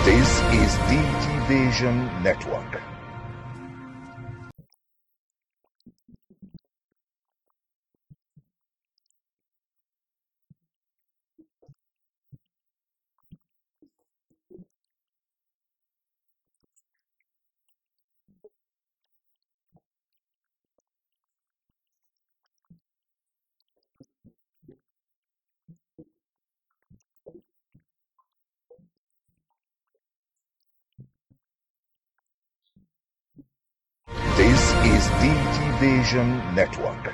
This is DG Vision Network. This is DG Vision Network.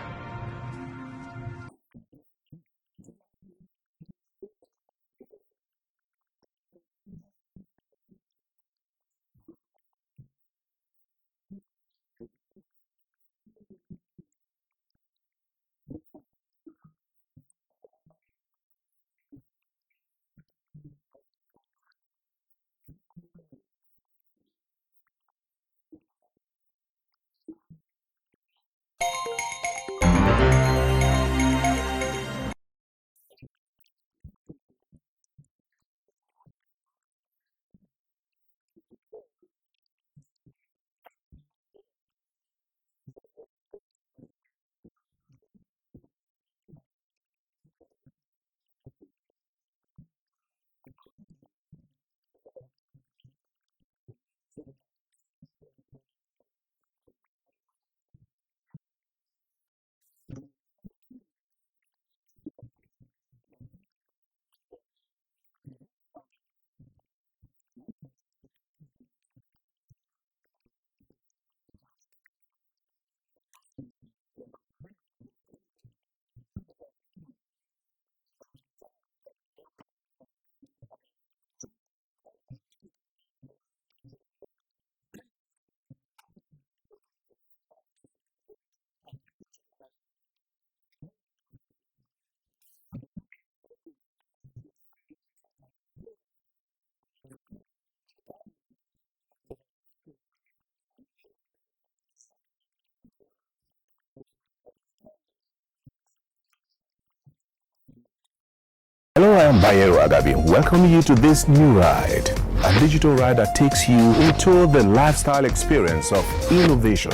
Hello, I am Bayero Agabi, welcoming you to this new ride, a digital ride that takes you into the lifestyle experience of innovation,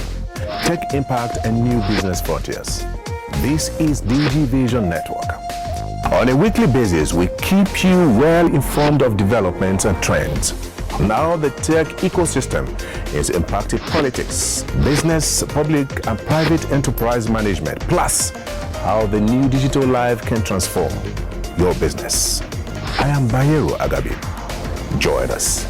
tech impact, and new business frontiers. This is DG Vision Network. On a weekly basis, we keep you well informed of developments and trends. Now the tech ecosystem is impacting politics, business, public and private enterprise management, plus how the new digital life can transform your business. I am Bayero Agabi. Join us.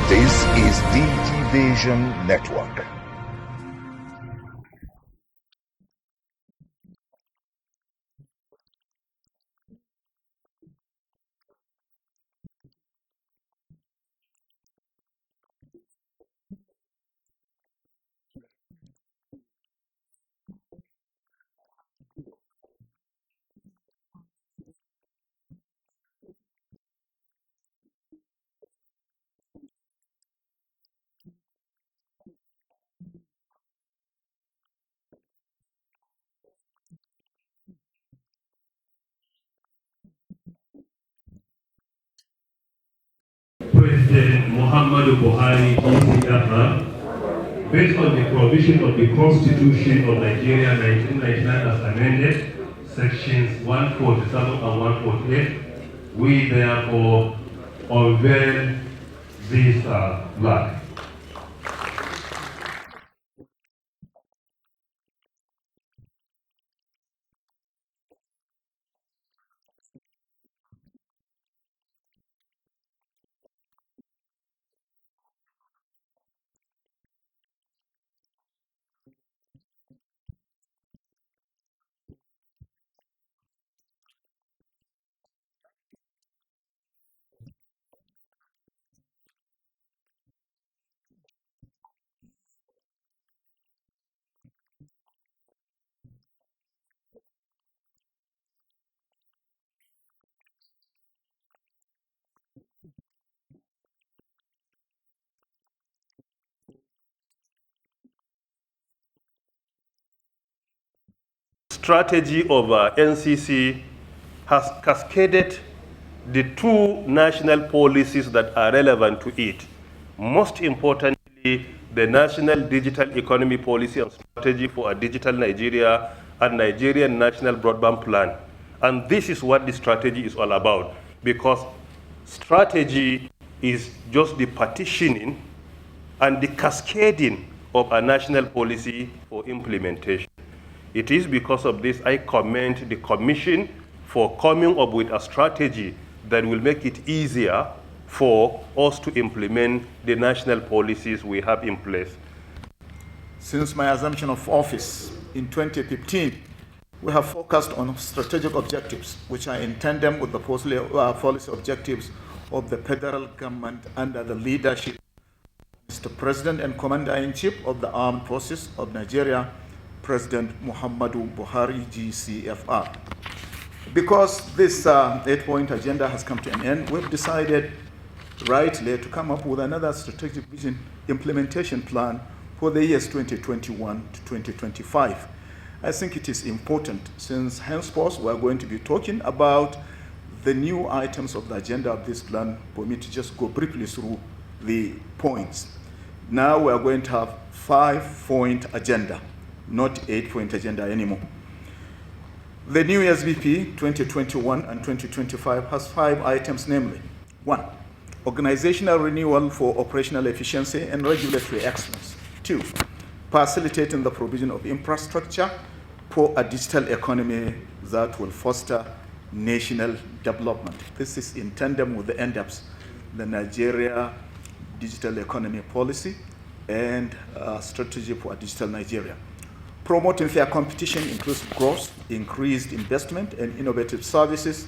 This is DG Vision Network. President Muhammadu Buhari based on the provision of the Constitution of Nigeria 1999 as amended, sections 147 and 148, we therefore unveil this flag. strategy of NCC has cascaded the two national policies that are relevant to it. Most importantly, the National Digital Economy Policy and Strategy for a Digital Nigeria and Nigerian National Broadband Plan. And this is what the strategy is all about, because strategy is just the partitioning and the cascading of a national policy for implementation. It is because of this I commend the Commission for coming up with a strategy that will make it easier for us to implement the national policies we have in place. Since my assumption of office in 2015, we have focused on strategic objectives, which are in tandem with the policy objectives of the federal government under the leadership of Mr. President and Commander-in-Chief of the Armed Forces of Nigeria, President Muhammadu Buhari, GCFR. Because this 8-point agenda has come to an end, we've decided rightly to come up with another strategic vision implementation plan for the years 2021 to 2025. I think it is important, since henceforth we are going to be talking about the new items of the agenda of this plan, for me to just go briefly through the points. Now we are going to have 5-point agenda, not 8-point agenda anymore. The new SBP 2021 and 2025 has 5 items, namely: 1. Organizational renewal for operational efficiency and regulatory excellence. 2. Facilitating the provision of infrastructure for a digital economy that will foster national development. This is in tandem with the NDAPS, the Nigeria Digital Economy Policy and Strategy for a Digital Nigeria. Promoting fair competition, inclusive growth, increased investment and innovative services,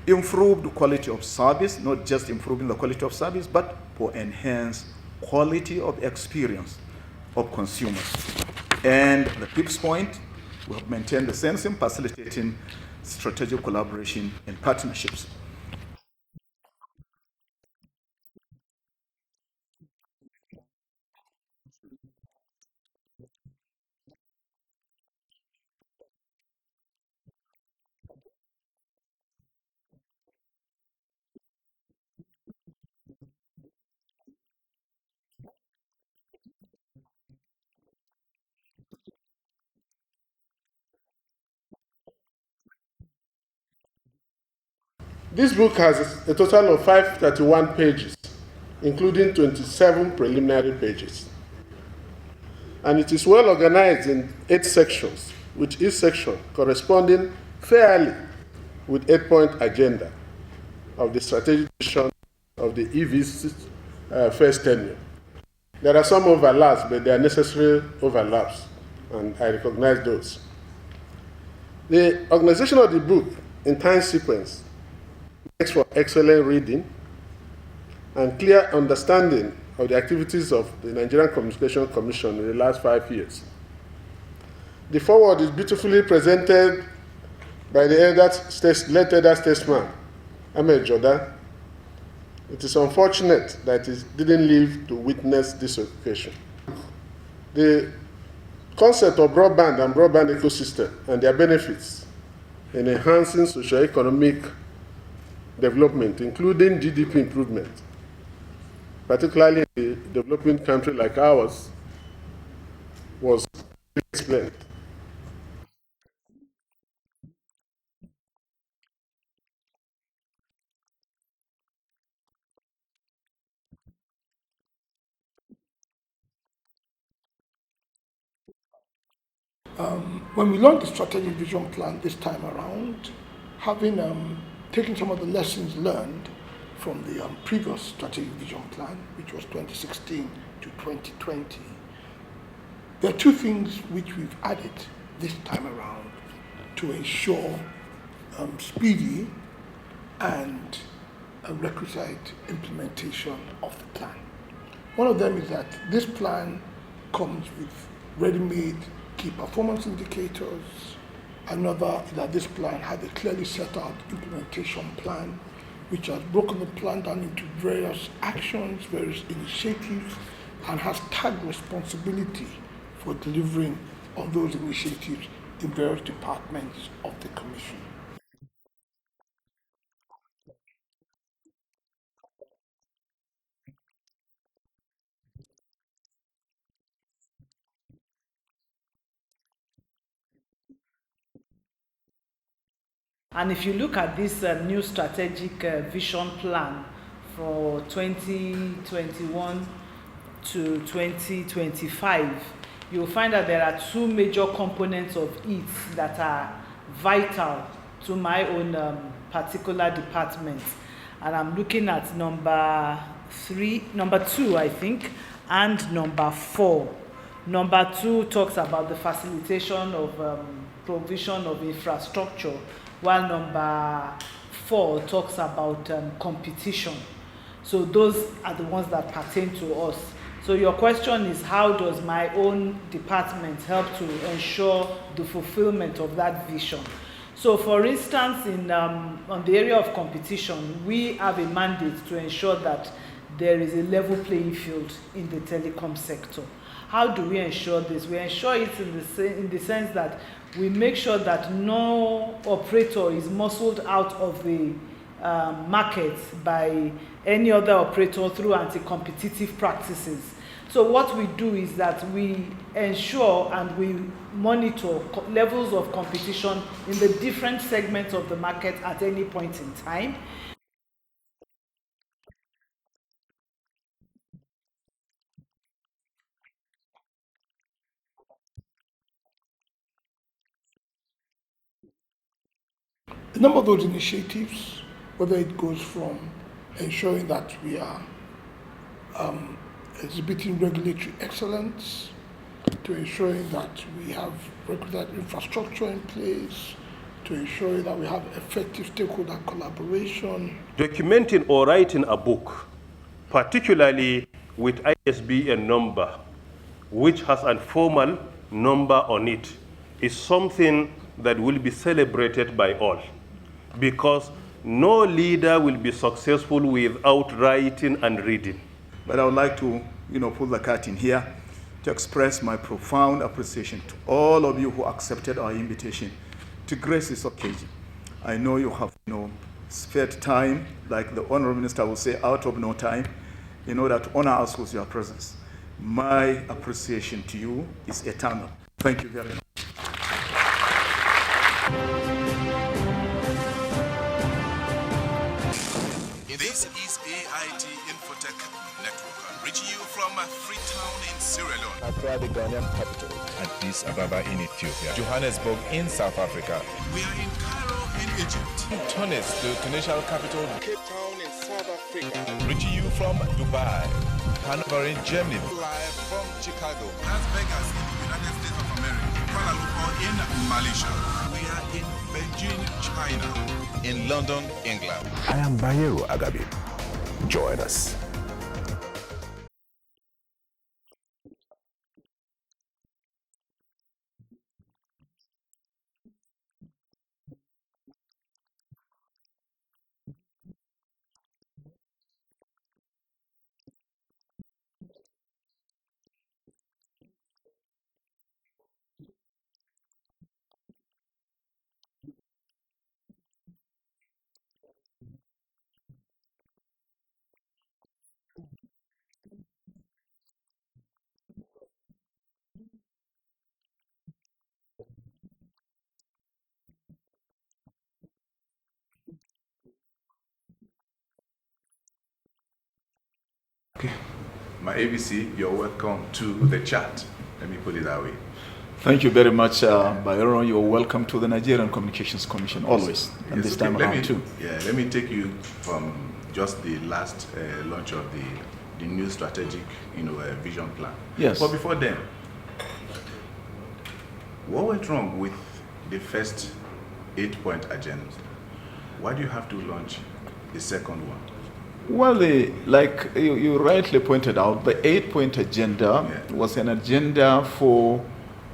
improved quality of service, not just improving the quality of service, but for enhanced quality of experience of consumers. And the 5th point, we have maintained the same thing, facilitating strategic collaboration and partnerships. This book has a total of 531 pages, including 27 preliminary pages. And it is well organized in 8 sections, with each section corresponding fairly with 8-point agenda of the strategic vision of the EVC first tenure. There are some overlaps, but they are necessary overlaps, and I recognize those. The organization of the book in time sequence makes for excellent reading and clear understanding of the activities of the Nigerian Communication Commission in the last 5 years. The foreword is beautifully presented by the late elder statesman, Ahmed Jordan. It is unfortunate that he didn't live to witness this occasion. The concept of broadband and broadband ecosystem and their benefits in enhancing socio-economic development, including GDP improvement, particularly in a developing country like ours, was explained. When we launched the strategic vision plan this time around, having taken some of the lessons learned from the previous strategic vision plan, which was 2016 to 2020, there are 2 things which we've added this time around to ensure speedy and requisite implementation of the plan. One of them is that this plan comes with ready-made key performance indicators. Another is that this plan had a clearly set out implementation plan, which has broken the plan down into various actions, various initiatives, and has tagged responsibility for delivering on those initiatives in various departments of the Commission. And if you look at this new strategic vision plan for 2021 to 2025, you'll find that there are two major components of it that are vital to my own particular department. And I'm looking at number 2, I think, and number 4. Number 2 talks about the facilitation of provision of infrastructure, while number 4 talks about competition. So those are the ones that pertain to us. So your question is, how does my own department help to ensure the fulfillment of that vision? So for instance, on the area of competition, we have a mandate to ensure that there is a level playing field in the telecom sector. How do we ensure this? We ensure it in the sense that we make sure that no operator is muscled out of the market by any other operator through anti-competitive practices. So what we do is that we ensure and we monitor levels of competition in the different segments of the market at any point in time. A number of those initiatives, whether it goes from ensuring that we are exhibiting regulatory excellence, to ensuring that we have regular infrastructure in place, to ensuring that we have effective stakeholder collaboration. Documenting or writing a book, particularly with ISBN number, which has a formal number on it, is something that will be celebrated by all, because no leader will be successful without writing and reading. But I would like to, pull the curtain here to express my profound appreciation to all of you who accepted our invitation to grace this occasion. I know you have, spared time, like the Honorable Minister will say, out of no time, in order to honor us with your presence. My appreciation to you is eternal. Thank you very much. This is AIT Infotech Network, reaching you from Freetown in Sierra Leone, Accra, the Ghanaian capital. Addis Ababa in Ethiopia. Johannesburg in South Africa. we are in Cairo in Egypt, Tunis, the Tunisian capital. Cape Town in South Africa. Reaching you from Dubai. Hanover in Germany. live from Chicago, Las Vegas in the United States of America, Kuala Lumpur in Malaysia. We are in Beijing, China, In London, England. I am Bayero Agabi. Join us. My ABC, you're welcome to the chat. Let me put it that way. Thank you very much, Bayero. You're welcome to the Nigerian Communications Commission always, and Yes, this okay, time around too. Yeah, let me take you from just the last launch of the new strategic, vision plan. Yes. But before then, what went wrong with the first 8-point agenda? Why do you have to launch the second one? Well, like you rightly pointed out, the 8-point agenda was an agenda for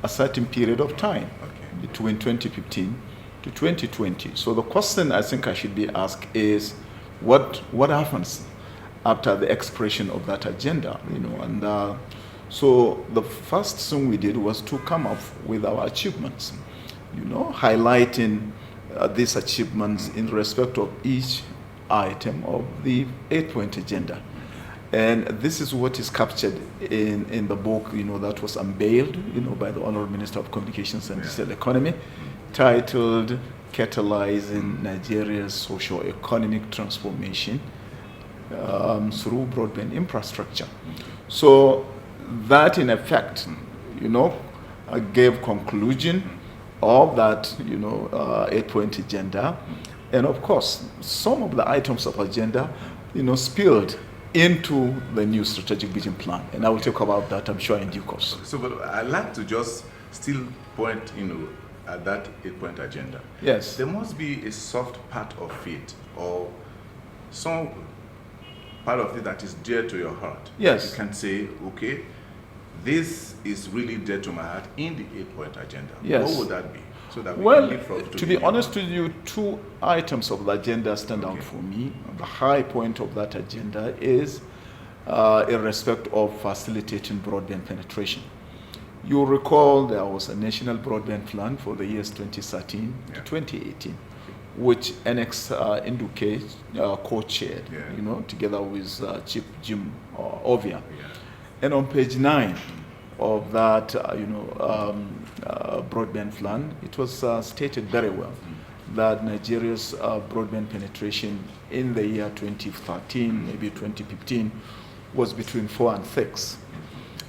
a certain period of time, between 2015 to 2020. So the question I think I should be asked is, what happens after the expiration of that agenda? And So the first thing we did was to come up with our achievements, highlighting these achievements in respect of each item of the 8-point agenda. And this is what is captured in the book, that was unveiled, by the Honorable Minister of Communications and Digital Economy, titled Catalyzing Nigeria's Socio-Economic Transformation through Broadband Infrastructure. So that, in effect, gave conclusion of that, 8-point agenda. And of course, some of the items of agenda, spilled into the new strategic vision plan. And I will talk about that, I'm sure, in due course. So, but I'd like to just still point, at that 8-point agenda. Yes. There must be a soft part of it, or some part of it that is dear to your heart. Yes. You can say, okay, this is really dear to my heart in the 8-point agenda. Yes. What would that be? So that we Well, can leave from to be honest with you, 2 items of the agenda stand out for me. The high point of that agenda is in respect of facilitating broadband penetration. You recall there was a national broadband plan for the years 2013 to 2018, which NX Induke co-chaired, together with Chief Jim Ovia. Yeah. And on page 9 of that, broadband plan, it was stated very well that Nigeria's broadband penetration in the year 2013, maybe 2015, was between 4 and 6.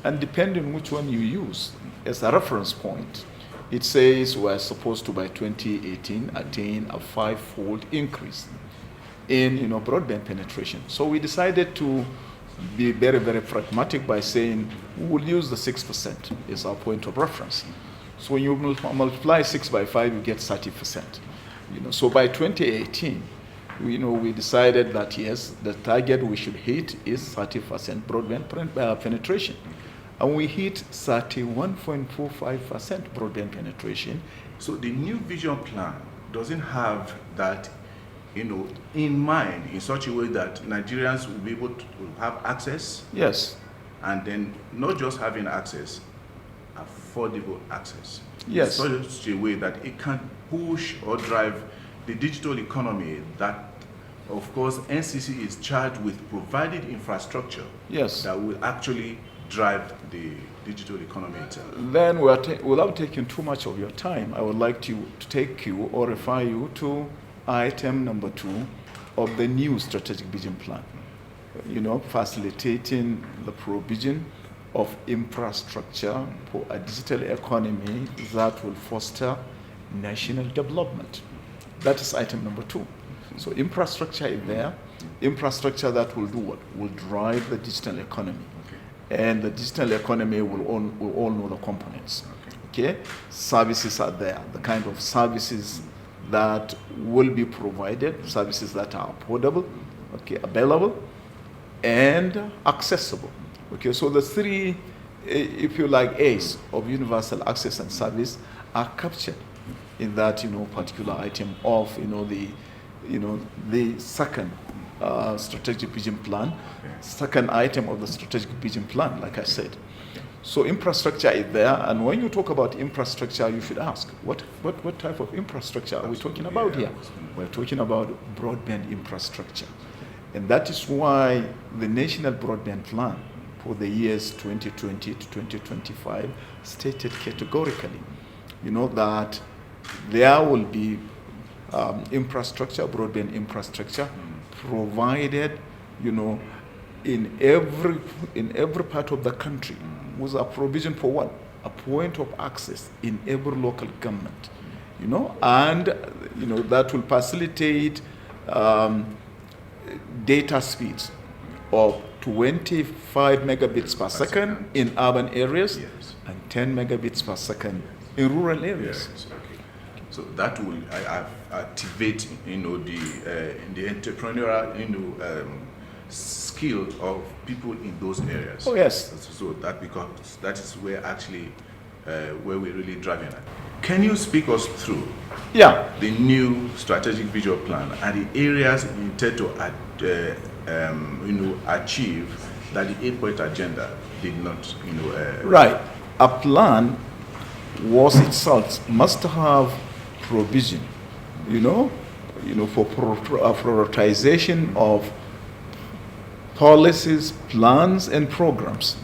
And depending on which one you use as a reference point, it says we're supposed to, by 2018, attain a 5-fold increase in broadband penetration. So we decided to be very, very pragmatic by saying we will use the 6% as our point of reference. So when you multiply 6 by 5, you get 30%. So by 2018, we decided that yes, the target we should hit is 30% broadband penetration. And we hit 31.45% broadband penetration. So the new vision plan doesn't have that, in mind in such a way that Nigerians will be able to have access. Yes. And then not just having access, affordable access. Yes. In such a way that it can push or drive the digital economy that, of course, NCC is charged with providing infrastructure. Yes. That will actually drive the digital economy itself. Then, without taking too much of your time, I would like to take you or refer you to item number 2 of the new strategic vision plan. Facilitating the provision of infrastructure for a digital economy that will foster national development. That is item number 2. So infrastructure is there. Infrastructure that will do what? Will drive the digital economy. And the digital economy will all know the components. Okay? Services are there. The kind of services that will be provided, services that are affordable, available, and accessible. Okay, so the 3, if you like, A's of universal access and service are captured in that particular item of the second strategic vision plan, second item of the strategic vision plan, like I said. So infrastructure is there, and when you talk about infrastructure, you should ask, what type of infrastructure are we talking about here? We're talking about broadband infrastructure. And that is why the National Broadband Plan for the years 2020 to 2025 stated categorically, that there will be infrastructure, broadband infrastructure, provided, in every part of the country, with a provision for what? A point of access in every local government, and that will facilitate data speeds of 25 megabits per second in urban areas, and 10 megabits per second in rural areas. Yes. Okay. So that will activate, the entrepreneurial, skill of people in those areas. Oh yes. So that is where actually where we're really driving at. Can you speak us through the new strategic visual plan and the areas we intend to achieve that the 8-point agenda did not, Right. A plan was itself must have provision, for prioritization of policies, plans, and programs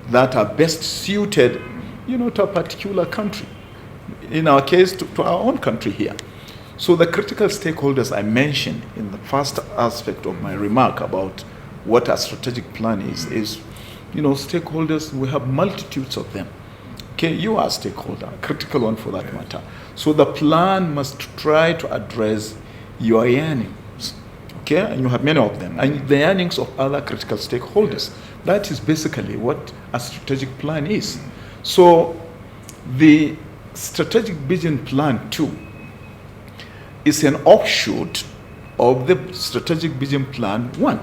that are best suited, to a particular country. In our case, to our own country here. So the critical stakeholders I mentioned in the first aspect of my remark about what a strategic plan is, stakeholders, we have multitudes of them. Okay, you are a stakeholder, a critical one for that matter. So the plan must try to address your yearnings, okay, and you have many of them, and the yearnings of other critical stakeholders. That is basically what a strategic plan is. So the strategic vision plan 2 is an offshoot of the strategic vision plan 1.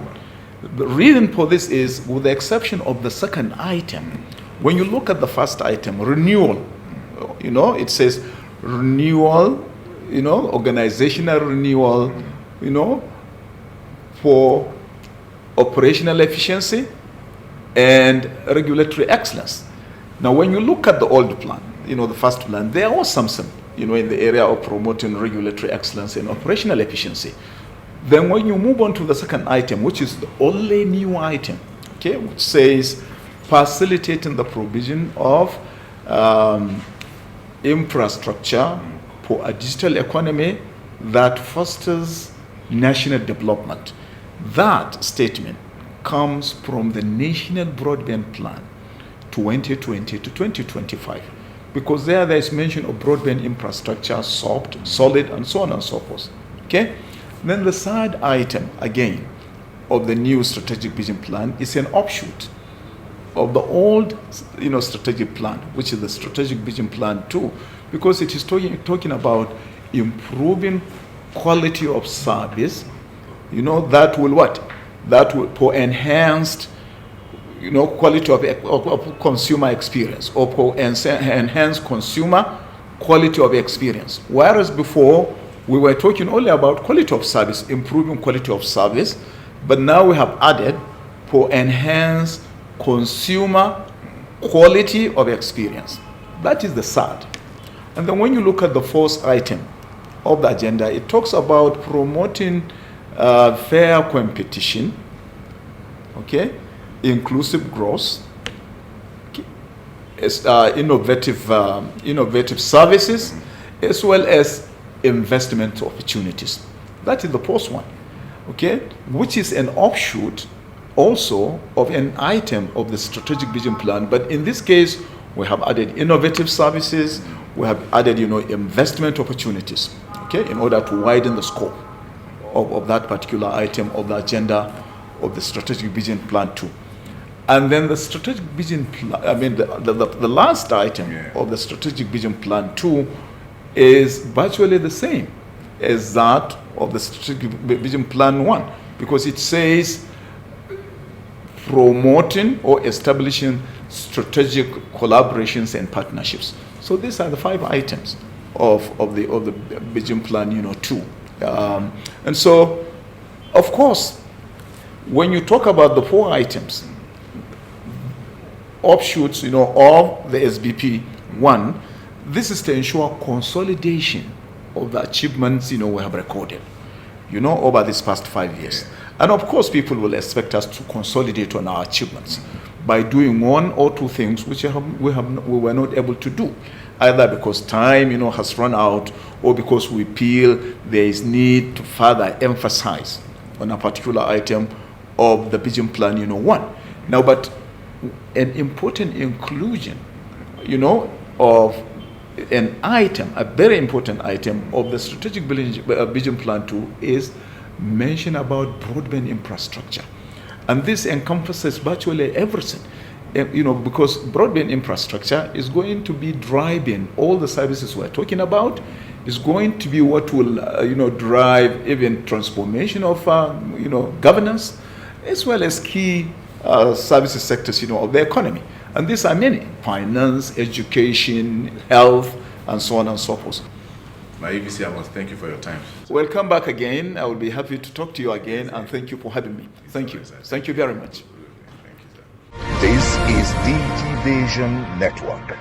The reason for this is, with the exception of the second item, when you look at the first item, renewal, it says renewal, organizational renewal, for operational efficiency and regulatory excellence. Now, when you look at the old plan, the first plan, there was something, in the area of promoting regulatory excellence and operational efficiency. Then when you move on to the second item, which is the only new item, okay, which says facilitating the provision of infrastructure for a digital economy that fosters national development. That statement comes from the National Broadband Plan 2020 to 2025, because there is mention of broadband infrastructure, soft, solid, and so on and so forth. Okay? Then the third item, again, of the new strategic vision plan is an offshoot of the old, strategic plan, which is the strategic vision plan 2, because it is talking about improving quality of service, that will what? That will for enhanced, quality of consumer experience, or for enhanced consumer quality of experience. Whereas before, we were talking only about quality of service, improving quality of service, but now we have added for enhanced consumer quality of experience. That is the third. And then when you look at the fourth item of the agenda, it talks about promoting fair competition, okay, inclusive growth, innovative services, as well as investment opportunities. That is the first one, okay, which is an offshoot also of an item of the strategic vision plan. But in this case, we have added innovative services, we have added, investment opportunities, okay, in order to widen the scope of that particular item of the agenda of the strategic vision plan 2. And then the strategic vision plan, the last item of the strategic vision plan 2 is virtually the same as that of the strategic vision plan 1, because it says promoting or establishing strategic collaborations and partnerships. So these are the 5 items of the vision plan 2. And so, of course, when you talk about the 4 items, offshoots, of the SBP 1, this is to ensure consolidation of the achievements, we have recorded, over these past 5 years. And of course, people will expect us to consolidate on our achievements by doing 1 or 2 things which we were not able to do, either because time, has run out, or because we feel there is need to further emphasize on a particular item of the vision plan, 1. Now, but an important inclusion, of an item, a very important item of the strategic vision plan 2 is mention about broadband infrastructure. And this encompasses virtually everything, because broadband infrastructure is going to be driving all the services we're talking about, is going to be what will, drive even transformation of, governance, as well as key services sectors, of the economy. And these are many: finance, education, health, and so on and so forth. My EVC, I must thank you for your time. Welcome back again. I will be happy to talk to you again, and thank you for having me. Thank you. Thank you very much. Thank you, sir. This is DG Vision Network.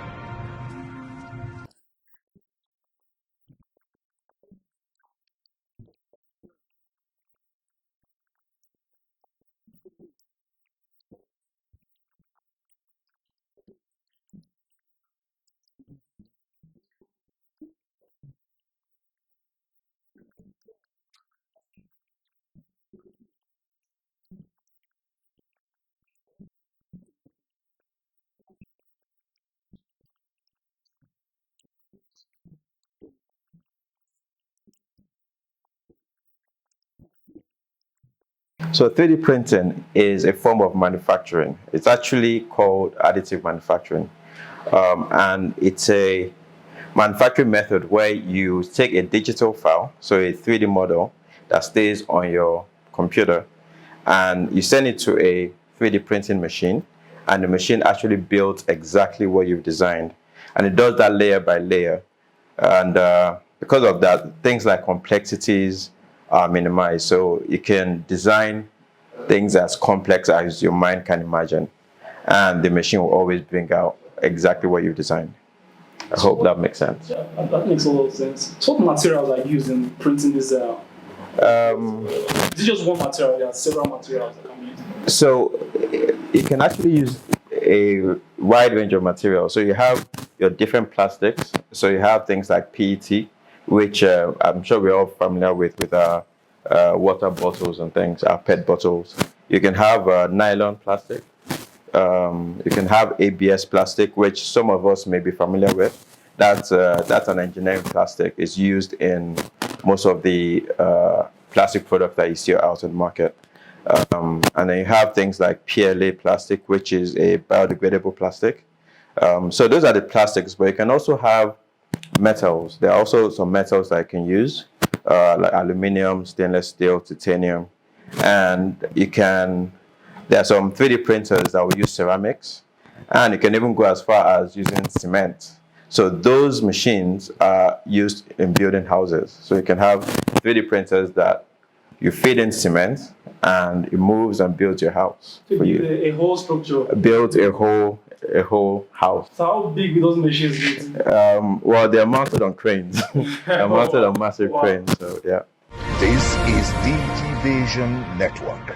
So 3D printing is a form of manufacturing. It's actually called additive manufacturing. And it's a manufacturing method where you take a digital file, so a 3D model that stays on your computer, and you send it to a 3D printing machine, and the machine actually builds exactly what you've designed. And it does that layer by layer. And because of that, things like complexities are minimized. So you can design things as complex as your mind can imagine, and the machine will always bring out exactly what you've designed. I hope that makes sense. Yeah, that makes a lot of sense. So what materials are used in printing this? Is it just one material? There are several materials that can be used. So you can actually use a wide range of materials. So you have your different plastics. So you have things like PET, which I'm sure we're all familiar with our water bottles and things, our PET bottles. You can have nylon plastic. You can have ABS plastic, which some of us may be familiar with. That's an engineering plastic. It's used in most of the plastic products that you see out in the market. And then you have things like PLA plastic, which is a biodegradable plastic. So those are the plastics, but you can also have metals. There are also some metals that you can use, like aluminum, stainless steel, titanium. And there are some 3D printers that will use ceramics, and you can even go as far as using cement. So those machines are used in building houses. So you can have 3D printers that you feed in cement, and it moves and builds your house So for you. a whole structure. Build a whole house. So how big will those machines be? Well, they're mounted on cranes. They're mounted on massive Wow. cranes. So yeah. This is DG Vision Network.